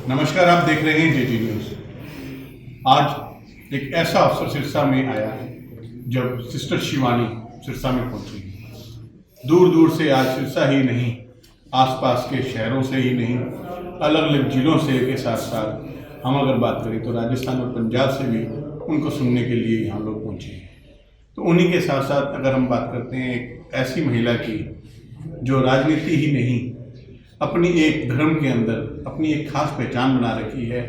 नमस्कार, आप देख रहे हैं जेटी न्यूज़। आज एक ऐसा अवसर सिरसा में आया है जब सिस्टर शिवानी सिरसा में पहुंची। दूर दूर से आज सिरसा ही नहीं, आसपास के शहरों से ही नहीं, अलग अलग जिलों से के साथ साथ हम अगर बात करें तो राजस्थान और पंजाब से भी उनको सुनने के लिए यहाँ लोग पहुँचे हैं। तो उन्हीं के साथ साथ अगर हम बात करते हैं एक ऐसी महिला की जो राजनीति ही नहीं, अपनी एक धर्म के अंदर अपनी एक खास पहचान बना रखी है।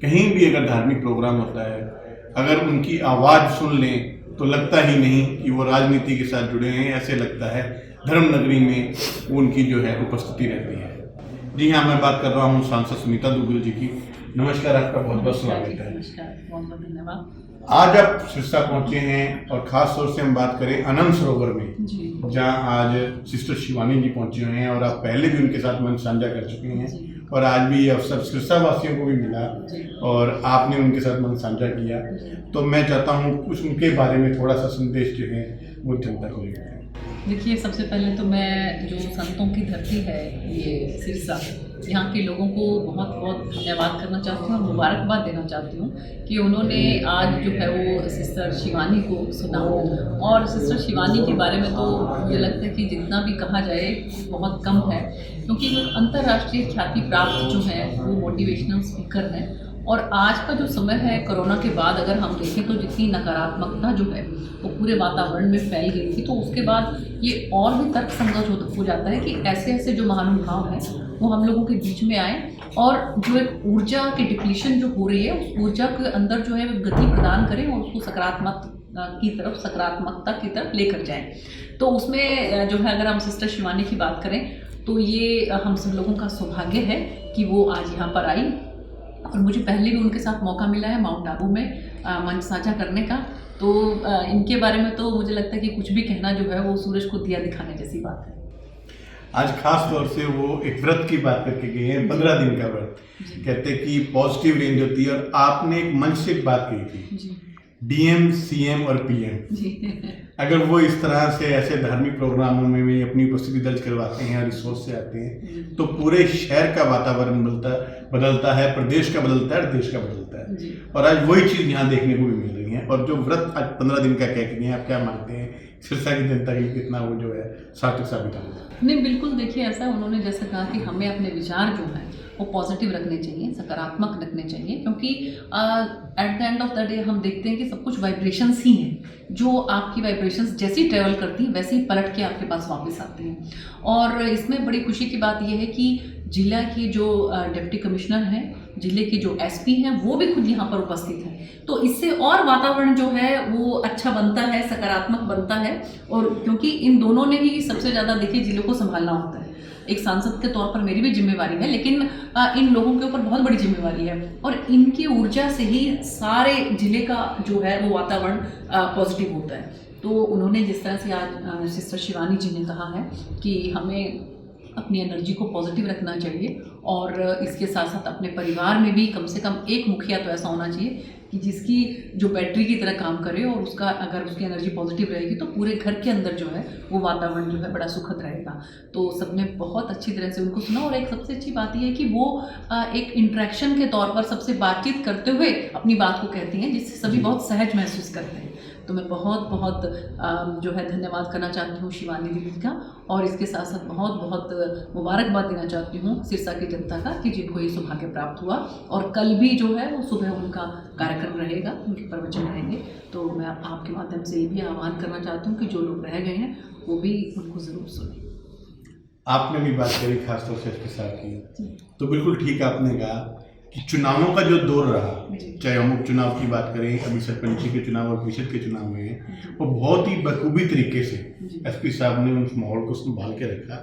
कहीं भी अगर धार्मिक प्रोग्राम होता है, अगर उनकी आवाज़ सुन लें तो लगता ही नहीं कि वो राजनीति के साथ जुड़े हैं, ऐसे लगता है धर्म नगरी में उनकी जो है उपस्थिति रहती है। जी हाँ, मैं बात कर रहा हूँ सांसद सुनीता दुग्गल जी की। नमस्कार, आपका बहुत बहुत स्वागत है। बहुत बहुत धन्यवाद। आज आप सिरसा पहुंचे हैं और ख़ास तौर से हम बात करें आनंद सरोवर में, जहां आज सिस्टर शिवानी जी पहुंचे हुए हैं और आप पहले भी उनके साथ मन साझा कर चुके हैं और आज भी ये अवसर सिरसा वासियों को भी मिला और आपने उनके साथ मन साझा किया। तो मैं चाहता हूं कुछ उनके बारे में थोड़ा सा संदेश जो है वो जनता को लेकर। देखिए, सबसे पहले तो मैं जो संतों की धरती है ये सिरसा, यहाँ के लोगों को बहुत बहुत धन्यवाद करना चाहती हूँ और मुबारकबाद देना चाहती हूँ कि उन्होंने आज जो है वो सिस्टर शिवानी को सुना। और सिस्टर शिवानी के बारे में तो मुझे लगता है कि जितना भी कहा जाए बहुत कम है, क्योंकि अंतर्राष्ट्रीय ख्याति प्राप्त जो है वो मोटिवेशनल स्पीकर हैं। और आज का जो समय है कोरोना के बाद अगर हम देखें तो जितनी नकारात्मकता जो है वो पूरे वातावरण में फैल गई थी, तो उसके बाद ये और भी तर्कसंगत हो जाता है कि ऐसे ऐसे जो महानुभाव हैं वो हम लोगों के बीच में आए और जो एक ऊर्जा की डिप्लीशन जो हो रही है उस ऊर्जा के अंदर जो है गति प्रदान करें और उसको सकारात्मकता की तरफ लेकर जाएं। तो उसमें जो है अगर हम सिस्टर शिवानी की बात करें तो ये हम सब लोगों का सौभाग्य है कि वो आज यहाँ पर आई और मुझे पहले भी उनके साथ मौका मिला है माउंट आबू में मंच साझा करने का। तो इनके बारे में तो मुझे लगता है कि कुछ भी कहना जो है वो सूरज को दिया दिखाने जैसी बात है। आज खास तौर से वो एक व्रत की बात करके गए हैं, 15 दिन का व्रत। कहते हैं कि पॉजिटिव रेंज होती है और आपने एक मंच से एक बात कही थी, डीएम, सीएम और पीएम। अगर वो इस तरह से ऐसे धार्मिक प्रोग्रामों में भी अपनी उपस्थिति दर्ज करवाते हैं और रिसोर्स से आते हैं तो पूरे शहर का वातावरण बदलता है, प्रदेश का बदलता है, देश का बदलता है। और आज वही चीज़ यहाँ देखने को भी मिल रही है। और जो व्रत आज 15 दिन का कह के हैं, आप क्या मानते हैं सिरसा की जनता के लिए कितना वो जो है सार्थक साबित होगा? नहीं, बिल्कुल। देखिए, ऐसा उन्होंने जैसे कहा कि हमें अपने विचार जो हैं वो पॉजिटिव रखने चाहिए, सकारात्मक रखने चाहिए, क्योंकि at the end of the day हम देखते हैं कि सब कुछ वाइब्रेशंस ही हैं। जो आपकी वाइब्रेशंस जैसी ट्रेवल करती हैं वैसे ही पलट के आपके पास वापस आती हैं। और इसमें बड़ी खुशी की बात यह है कि जिला की जो डिप्टी कमिश्नर हैं, जिले की जो एसपी हैं, वो भी खुद यहाँ पर उपस्थित हैं। तो इससे और वातावरण जो है वो अच्छा बनता है, सकारात्मक बनता है। और क्योंकि इन दोनों ने ही सबसे ज़्यादा देखिए जिलों को संभालना होता है। एक सांसद के तौर पर मेरी भी जिम्मेवारी है, लेकिन इन लोगों के ऊपर बहुत बड़ी जिम्मेवारी है और इनकी ऊर्जा से ही सारे जिले का जो है वो वातावरण पॉजिटिव होता है। तो उन्होंने जिस तरह से आज सिस्टर शिवानी जी ने कहा है कि हमें अपनी एनर्जी को पॉजिटिव रखना चाहिए और इसके साथ साथ अपने परिवार में भी कम से कम एक मुखिया तो ऐसा होना चाहिए कि जिसकी जो बैटरी की तरह काम करे और उसका अगर उसकी एनर्जी पॉजिटिव रहेगी तो पूरे घर के अंदर जो है वो वातावरण जो है बड़ा सुखद रहेगा। तो सबने बहुत अच्छी तरह से उनको सुना और एक सबसे अच्छी बात यह है कि वो एक इंटरेक्शन के तौर पर सबसे बातचीत करते हुए अपनी बात को कहती हैं, जिससे सभी बहुत सहज महसूस करते हैं। तो मैं बहुत बहुत जो है धन्यवाद करना चाहती हूँ शिवानी दीदी का और इसके साथ साथ बहुत बहुत मुबारकबाद देना चाहती हूँ सिरसा की जनता का कि जिनको ये सौभाग्य प्राप्त हुआ। और कल भी जो है वो सुबह उनका कार्यक्रम रहेगा, उनके प्रवचन रहेंगे। तो मैं आपके माध्यम से ये भी आह्वान करना चाहती हूँ कि जो लोग रह गए हैं वो भी उनको ज़रूर सुनें। आपने भी बात करी खासतौर से इसके साथ की, तो बिल्कुल ठीक आपने कहा कि चुनावों का जो दौर रहा, चाहे हम उपचुनाव की बात करें, अभी सरपंची के चुनाव और परिषद के चुनाव हुए हैं, वो बहुत ही बखूबी तरीके से एसपी साहब ने उस माहौल को संभाल के रखा।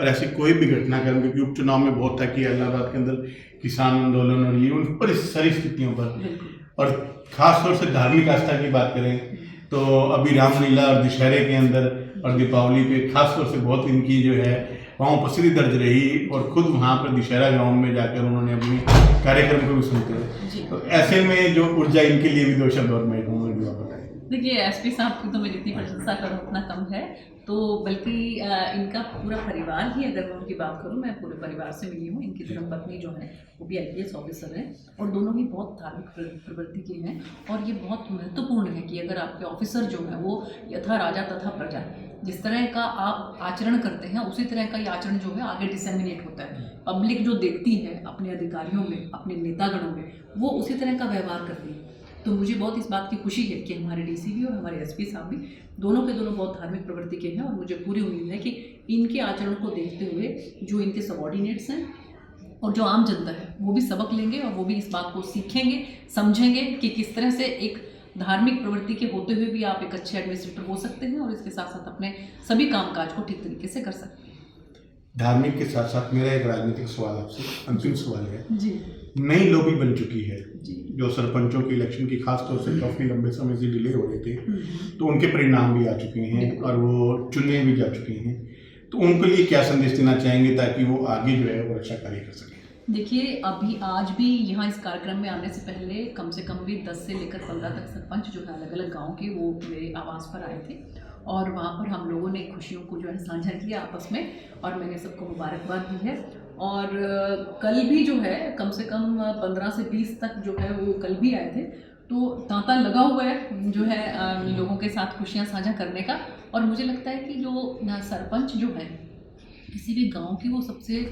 और ऐसी कोई भी घटनाक्रम, क्योंकि उपचुनाव में बहुत था कि इलाहाबाद के अंदर किसान आंदोलन और ये उन पर सारी स्थितियों पर, और खास तौर से धार्मिक आस्था की बात करें तो अभी रामलीला और दशहरे के अंदर और दीपावली पे खास तौर से बहुत इनकी जो है वहाँ उपस्थिति दर्ज रही और खुद वहाँ पर दशहरा ग्राउंड में जाकर उन्होंने अपनी कार्यक्रम को भी सुनते हैं। तो ऐसे में जो ऊर्जा इनके लिए भी दो शब्द और मैं कहूँगा। देखिए, एसपी साहब की तो मैं जितनी प्रशंसा करूँ उतना कम है। तो बल्कि इनका पूरा परिवार ही, अगर मैं उनकी बात करूं, मैं पूरे परिवार से मिली हूं। इनकी धर्मपत्नी जो है वो भी IPS ऑफिसर है और दोनों ही बहुत धार्मिक प्रवृत्ति के हैं। और ये बहुत महत्वपूर्ण है कि अगर आपके ऑफिसर जो है वो यथा राजा तथा प्रजा, जिस तरह का आप आचरण करते हैं उसी तरह का ये आचरण जो है आगे डिसेमिनेट होता है। पब्लिक जो देखती है अपने अधिकारियों में, अपने नेतागणों में, वो उसी तरह का व्यवहार करती है। तो मुझे बहुत इस बात की खुशी है कि हमारे DCP और हमारे SP साहब भी दोनों के दोनों बहुत धार्मिक प्रवृत्ति के हैं। और मुझे पूरी उम्मीद है कि इनके आचरण को देखते हुए जो इनके सबॉर्डिनेट्स हैं और जो आम जनता है वो भी सबक लेंगे और वो भी इस बात को सीखेंगे, समझेंगे कि किस तरह से एक धार्मिक प्रवृत्ति के होते हुए भी आप एक अच्छे एडमिनिस्ट्रेटर हो सकते हैं और इसके साथ साथ अपने सभी कामकाज को ठीक तरीके से कर सकते हैं। धार्मिक के साथ साथ मेरा एक राजनीतिक सवाल आपसे, अंतिम सवाल है जी। नई लॉबी बन चुकी है जी। जो सरपंचों की इलेक्शन की खास तौर से काफ़ी लंबे समय से डिले हो रहे थे, तो उनके परिणाम भी आ चुके हैं और वो चुने भी जा चुके हैं। तो उनके लिए क्या संदेश देना चाहेंगे ताकि वो आगे जो है वो अच्छा कार्य कर सकें? देखिए, अभी आज भी यहाँ इस कार्यक्रम में आने से पहले कम से कम भी 10 से लेकर 15 तक सरपंच जो है अलग अलग गाँव के वो मेरे आवास पर आए थे और वहाँ पर हम लोगों ने खुशियों को जो है साझा किया आपस में और मैंने सबको मुबारकबाद दी है। और कल भी जो है कम से कम 15 से 20 तक जो है वो कल भी आए थे। तो तांता लगा हुआ है जो है लोगों के साथ खुशियाँ साझा करने का। और मुझे लगता है कि जो सरपंच जो है किसी भी गांव की वो सबसे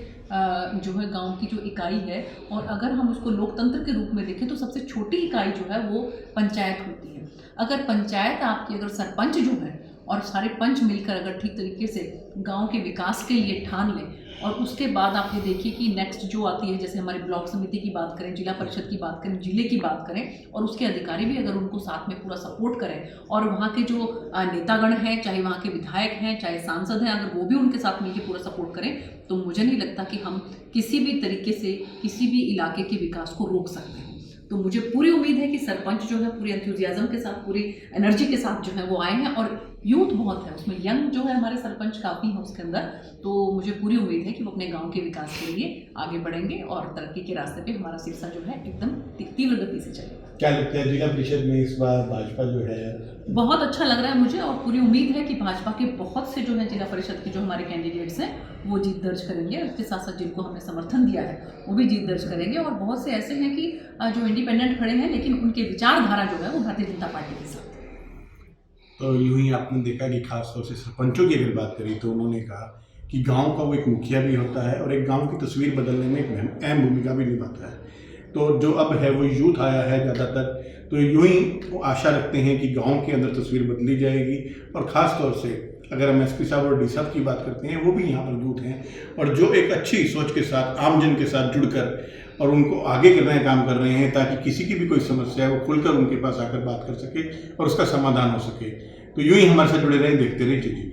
जो है गांव की जो इकाई है और अगर हम उसको लोकतंत्र के रूप में देखें तो सबसे छोटी इकाई जो है वो पंचायत होती है। अगर पंचायत आपकी, अगर सरपंच जो है और सारे पंच मिलकर अगर ठीक तरीके से गांव के विकास के लिए ठान लें और उसके बाद आप ये देखिए कि नेक्स्ट जो आती है, जैसे हमारी ब्लॉक समिति की बात करें, जिला परिषद की बात करें, जिले की बात करें और उसके अधिकारी भी अगर उनको साथ में पूरा सपोर्ट करें और वहाँ के जो नेतागण हैं, चाहे वहाँ के विधायक हैं, चाहे सांसद हैं, अगर वो भी उनके साथ मिलकर पूरा सपोर्ट करें तो मुझे नहीं लगता कि हम किसी भी तरीके से किसी भी इलाके के विकास को रोक सकते हैं। तो मुझे पूरी उम्मीद है कि सरपंच जो है पूरी एंथुजियाज्म के साथ, पूरी एनर्जी के साथ जो है वो आए हैं और यूथ बहुत है उसमें, यंग जो है हमारे सरपंच काफ़ी हैं उसके अंदर। तो मुझे पूरी उम्मीद है कि वो अपने गांव के विकास के लिए आगे बढ़ेंगे और तरक्की के रास्ते पे हमारा सिरसा जो है एकदम तीव्र गति से चलेगा। क्या लगता है जिला परिषद में इस बार भाजपा जो है? बहुत अच्छा लग रहा है मुझे और पूरी उम्मीद है कि भाजपा के बहुत से जो है जिला परिषद के जो हमारे कैंडिडेट्स हैं वो जीत दर्ज करेंगे। उसके साथ साथ जिनको हमने समर्थन दिया है वो भी जीत दर्ज करेंगे और बहुत से ऐसे हैं कि जो इंडिपेंडेंट खड़े हैं लेकिन उनके विचारधारा जो है वो भारतीय जनता पार्टी के साथ है। तो यूँ ही आपने देखा कि खासतौर से सरपंचों की अगर बात करें तो उन्होंने कहा कि गांव का वो एक मुखिया भी होता है और एक गांव की तस्वीर बदलने में एक अहम भूमिका भी निभाता है। तो जो अब है वो यूथ आया है ज़्यादातर, तो यूँ ही वो आशा रखते हैं कि गांव के अंदर तस्वीर बदली जाएगी। और ख़ास तौर से अगर हम SP साहब और D साहब की बात करते हैं वो भी यहाँ पर यूथ हैं और जो एक अच्छी सोच के साथ आमजन के साथ जुड़कर और उनको आगे करने का काम कर रहे हैं ताकि किसी की भी कोई समस्या है वो खुलकर उनके पास आकर बात कर सके और उसका समाधान हो सके। तो यूँ ही हमारे साथ जुड़े रहें, देखते रहिए।